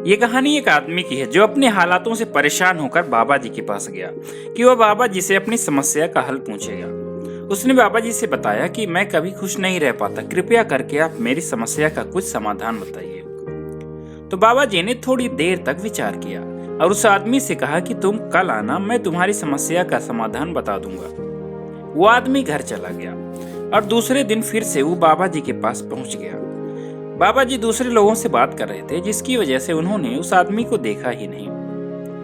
ये कहानी एक आदमी की है जो अपने हालातों से परेशान होकर बाबा जी के पास गया कि वह बाबा जी से अपनी समस्या का हल पूछेगा। उसने बाबा जी से बताया कि मैं कभी खुश नहीं रह पाता, कृपया करके आप मेरी समस्या का कुछ समाधान बताइए। तो बाबा जी ने थोड़ी देर तक विचार किया और उस आदमी से कहा कि तुम कल आना, मैं तुम्हारी समस्या का समाधान बता दूंगा। वो आदमी घर चला गया और दूसरे दिन फिर से वो बाबा जी के पास पहुंच गया। बाबा जी दूसरे लोगों से बात कर रहे थे, जिसकी वजह से उन्होंने उस आदमी को देखा ही नहीं।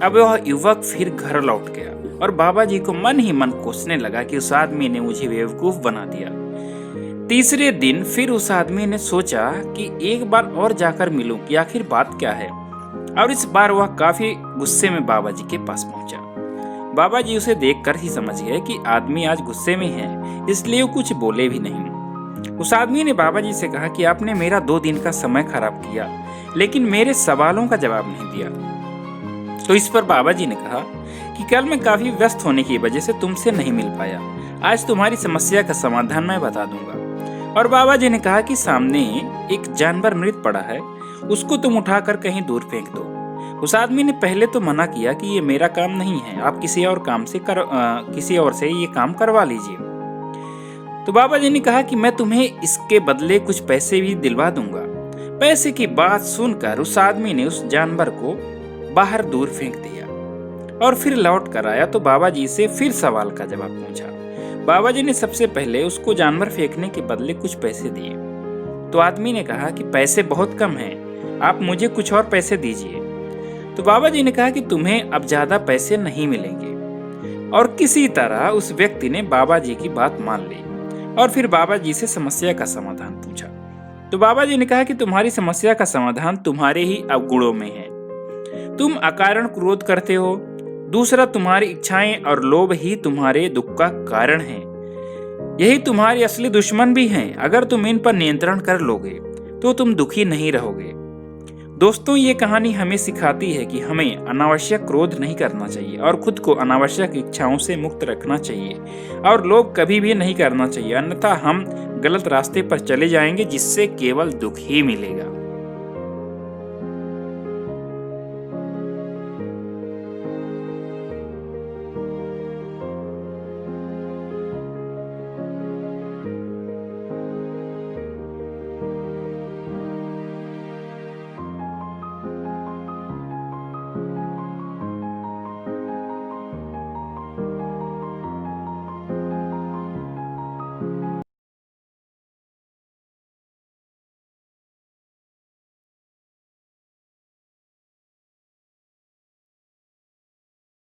अब वह युवक फिर घर लौट गया और बाबा जी को मन ही मन कोसने लगा कि उस आदमी ने मुझे बेवकूफ बना दिया। तीसरे दिन फिर उस आदमी ने सोचा कि एक बार और जाकर मिलूं कि आखिर बात क्या है, और इस बार वह काफी गुस्से में बाबा जी के पास पहुंचा। बाबा जी उसे देखकर ही समझ गए कि आदमी आज गुस्से में है, इसलिए वो कुछ बोले भी नहीं। उस आदमी ने बाबा जी से कहा कि आपने मेरा 2 दिन का समय खराब किया, लेकिन मेरे सवालों का जवाब नहीं दिया। तो इस पर बाबा जी ने कहा कि कल मैं काफी व्यस्त होने की वजह से तुमसे नहीं मिल पाया, आज तुम्हारी समस्या का समाधान मैं बता दूंगा। और बाबा जी ने कहा कि सामने एक जानवर मृत पड़ा है, उसको तुम उठाकर कहीं दूर फेंक दो। उस आदमी ने पहले तो मना किया कि ये मेरा काम नहीं है, आप किसी और से ये काम करवा लीजिए। तो बाबा जी ने कहा कि मैं तुम्हें इसके बदले कुछ पैसे भी दिलवा दूंगा। पैसे की बात सुनकर उस आदमी ने उस जानवर को बाहर दूर फेंक दिया और फिर लौट कर आया तो बाबा जी से फिर सवाल का जवाब पूछा। बाबा जी ने सबसे पहले उसको जानवर फेंकने के बदले कुछ पैसे दिए। तो आदमी ने कहा कि पैसे बहुत कम हैं, आप मुझे कुछ और पैसे दीजिए। तो बाबा जी ने कहा कि तुम्हें अब ज्यादा पैसे नहीं मिलेंगे। और किसी तरह उस व्यक्ति ने बाबा जी की बात मान ली और फिर बाबा जी से समस्या का समाधान पूछा। तो बाबा जी ने कहा कि तुम्हारी समस्या का समाधान तुम्हारे ही अवगुणों में है। तुम अकारण क्रोध करते हो। दूसरा, तुम्हारी इच्छाएं और लोभ ही तुम्हारे दुख का कारण है। यही तुम्हारे असली दुश्मन भी हैं। अगर तुम इन पर नियंत्रण कर लोगे तो तुम दुखी नहीं रहोगे। दोस्तों, ये कहानी हमें सिखाती है कि हमें अनावश्यक क्रोध नहीं करना चाहिए और खुद को अनावश्यक इच्छाओं से मुक्त रखना चाहिए और लोभ कभी भी नहीं करना चाहिए, अन्यथा हम गलत रास्ते पर चले जाएंगे जिससे केवल दुख ही मिलेगा।